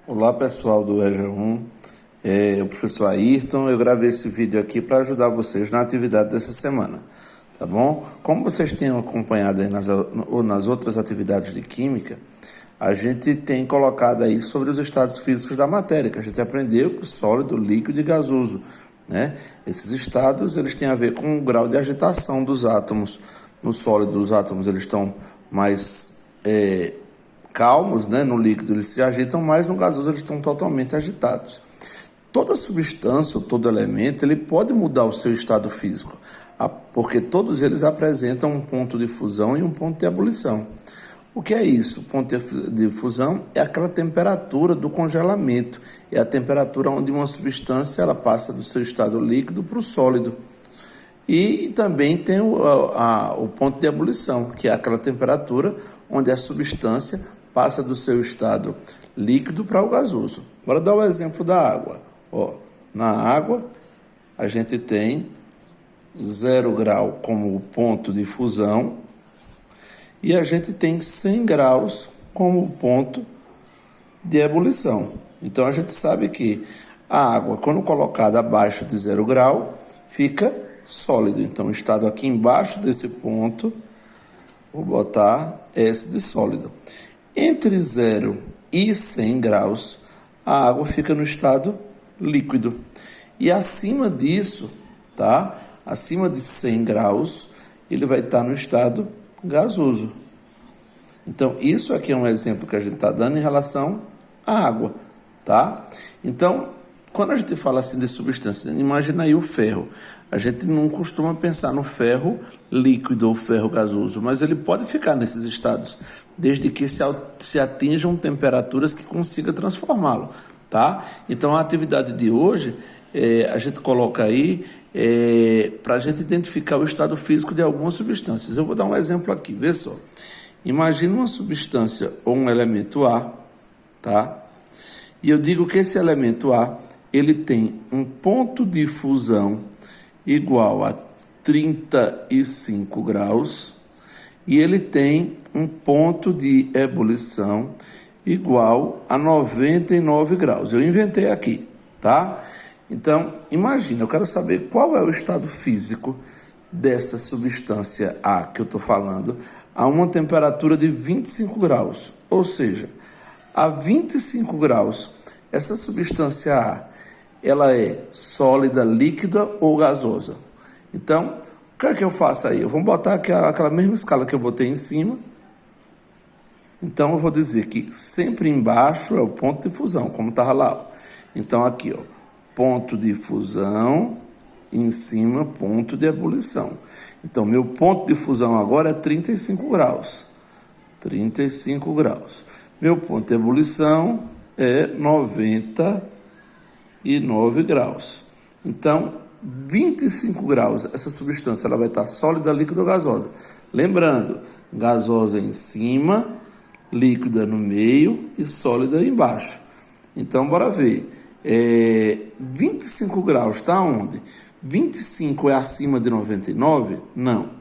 Olá pessoal do EJA1, o professor Ayrton. Eu gravei esse vídeo aqui para ajudar vocês na atividade dessa semana, tá bom? Como vocês têm acompanhado aí nas outras atividades de química, a gente tem colocado aí sobre os estados físicos da matéria, que a gente aprendeu que sólido, líquido e gasoso, né? Esses estados, eles têm a ver com o grau de agitação dos átomos. No sólido, os átomos eles estão mais calmos, né? No líquido eles se agitam mais, no gasoso eles estão totalmente agitados. Toda substância ou todo elemento ele pode mudar o seu estado físico, porque todos eles apresentam um ponto de fusão e um ponto de ebulição. O que é isso? O ponto de fusão é aquela temperatura do congelamento, é a temperatura onde uma substância ela passa do seu estado líquido para o sólido. E também tem o ponto de ebulição, que é aquela temperatura onde a substância passa do seu estado líquido para o gasoso. Bora dar o exemplo da água. Na água, a gente tem 0 grau como ponto de fusão e a gente tem 100 graus como ponto de ebulição. Então, a gente sabe que a água, quando colocada abaixo de 0 grau, fica sólido. Então, o estado aqui embaixo desse ponto, vou botar S de sólido. Entre 0 e 100 graus, a água fica no estado líquido. E acima disso, tá? Acima de 100 graus, ele vai estar no estado gasoso. Então, isso aqui é um exemplo que a gente está dando em relação à água, tá? Então, quando a gente fala assim de substância, imagina aí o ferro. A gente não costuma pensar no ferro líquido ou ferro gasoso, mas ele pode ficar nesses estados, desde que se atinjam temperaturas que consiga transformá-lo, tá? Então, a atividade de hoje, a gente coloca aí para a gente identificar o estado físico de algumas substâncias. Eu vou dar um exemplo aqui, vê só. Imagina uma substância ou um elemento A, tá? E eu digo que esse elemento A, ele tem um ponto de fusão igual a 35 graus e ele tem um ponto de ebulição igual a 99 graus. Eu inventei aqui, tá? Então, imagina, eu quero saber qual é o estado físico dessa substância A que eu estou falando a uma temperatura de 25 graus. Ou seja, a 25 graus, essa substância A, ela é sólida, líquida ou gasosa? Então, o que é que eu faço aí? Eu vou botar aqui aquela mesma escala que eu botei em cima. Então, eu vou dizer que sempre embaixo é o ponto de fusão, como estava lá. Então, aqui, ponto de fusão, em cima, ponto de ebulição. Então, meu ponto de fusão agora é 35 graus. 35 graus. Meu ponto de ebulição é 99 graus. Então, 25 graus, essa substância ela vai estar sólida, líquida ou gasosa. Lembrando, gasosa em cima, líquida no meio e sólida embaixo. Então, bora ver. 25 graus está onde? 25 é acima de 99? Não.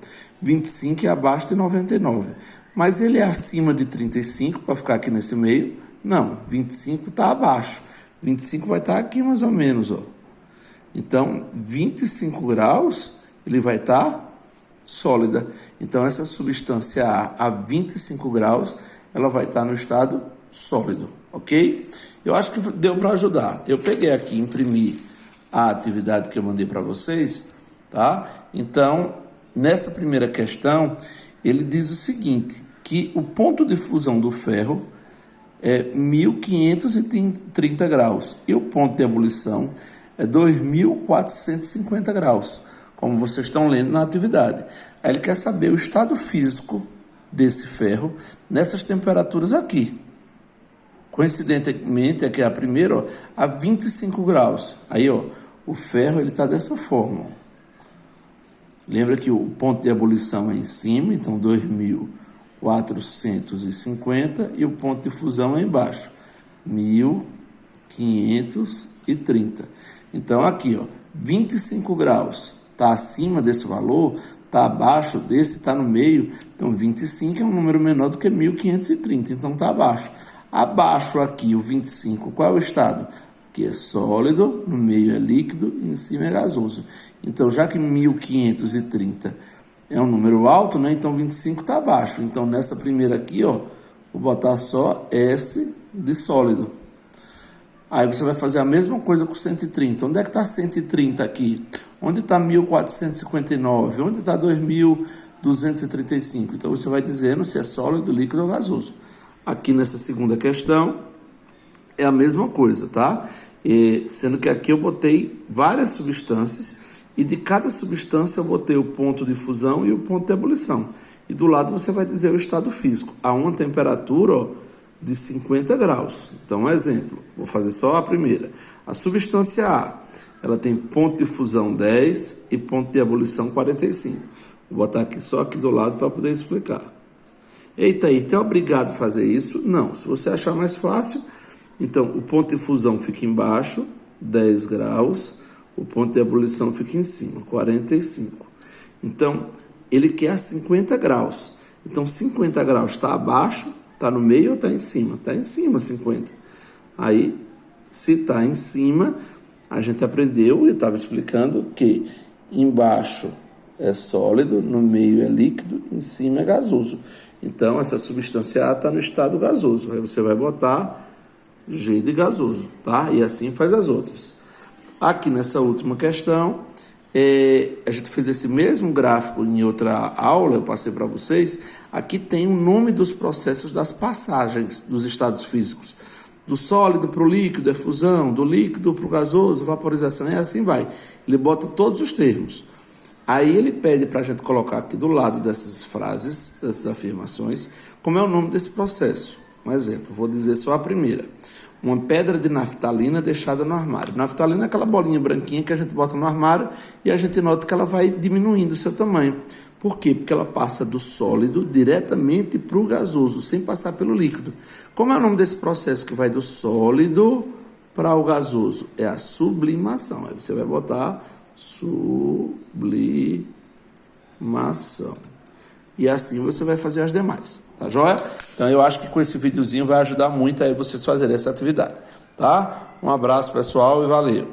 25 é abaixo de 99. Mas ele é acima de 35 para ficar aqui nesse meio? Não. 25 está abaixo. 25 vai estar aqui mais ou menos, Então, 25 graus, ele vai estar sólida. Então, essa substância A 25 graus, ela vai estar no estado sólido, ok? Eu acho que deu para ajudar. Eu peguei aqui, imprimi a atividade que eu mandei para vocês, tá? Então, nessa primeira questão, ele diz o seguinte, que o ponto de fusão do ferro é 1530 graus e o ponto de ebulição é 2450 graus, como vocês estão lendo na atividade. Aí ele quer saber o estado físico desse ferro nessas temperaturas aqui. Coincidentemente, aqui é a primeira, a 25 graus. Aí, o ferro ele está dessa forma. Lembra que o ponto de ebulição é em cima, então 2450, e o ponto de fusão é embaixo, 1530. Então, aqui, 25 graus está acima desse valor, está abaixo desse, está no meio. Então, 25 é um número menor do que 1530, então está abaixo. Abaixo aqui, o 25, qual é o estado? Que é sólido, no meio é líquido e em cima é gasoso. Então, já que 1530 é um número alto, né? Então 25 está abaixo. Então, nessa primeira aqui, ó, vou botar só S de sólido. Aí você vai fazer a mesma coisa com 130. Onde é que está 130 aqui? Onde está 1459? Onde está 2235? Então, você vai dizendo se é sólido, líquido ou gasoso. Aqui nessa segunda questão, é a mesma coisa, tá? Sendo que aqui eu botei várias substâncias e de cada substância eu botei o ponto de fusão e o ponto de ebulição. E do lado você vai dizer o estado físico. A uma temperatura, ó, de 50 graus. Então, um exemplo, vou fazer só a primeira. A substância A, ela tem ponto de fusão 10 e ponto de ebulição 45. Vou botar aqui só aqui do lado para poder explicar. Eita, aí, é obrigado a fazer isso? Não, se você achar mais fácil, então o ponto de fusão fica embaixo, 10 graus, o ponto de ebulição fica em cima, 45. Então, ele quer 50 graus. Então, 50 graus está abaixo, está no meio ou está em cima? Está em cima, 50. Aí, se está em cima, a gente aprendeu e estava explicando que embaixo é sólido, no meio é líquido, em cima é gasoso. Então, essa substância A está no estado gasoso. Aí você vai botar G de gasoso, tá? E assim faz as outras. Aqui nessa última questão, a gente fez esse mesmo gráfico em outra aula, eu passei para vocês. Aqui tem o nome dos processos das passagens dos estados físicos. Do sólido para o líquido é fusão, do líquido para o gasoso, vaporização, e assim vai. Ele bota todos os termos. Aí ele pede para a gente colocar aqui do lado dessas frases, dessas afirmações, como é o nome desse processo. Um exemplo, vou dizer só a primeira. Uma pedra de naftalina deixada no armário. Naftalina é aquela bolinha branquinha que a gente bota no armário e a gente nota que ela vai diminuindo o seu tamanho. Por quê? Porque ela passa do sólido diretamente para o gasoso, sem passar pelo líquido. Como é o nome desse processo que vai do sólido para o gasoso? É a sublimação. Aí você vai botar sublimação. E assim você vai fazer as demais, tá joia? Então eu acho que com esse videozinho vai ajudar muito aí vocês fazerem essa atividade, tá? Um abraço, pessoal, e valeu!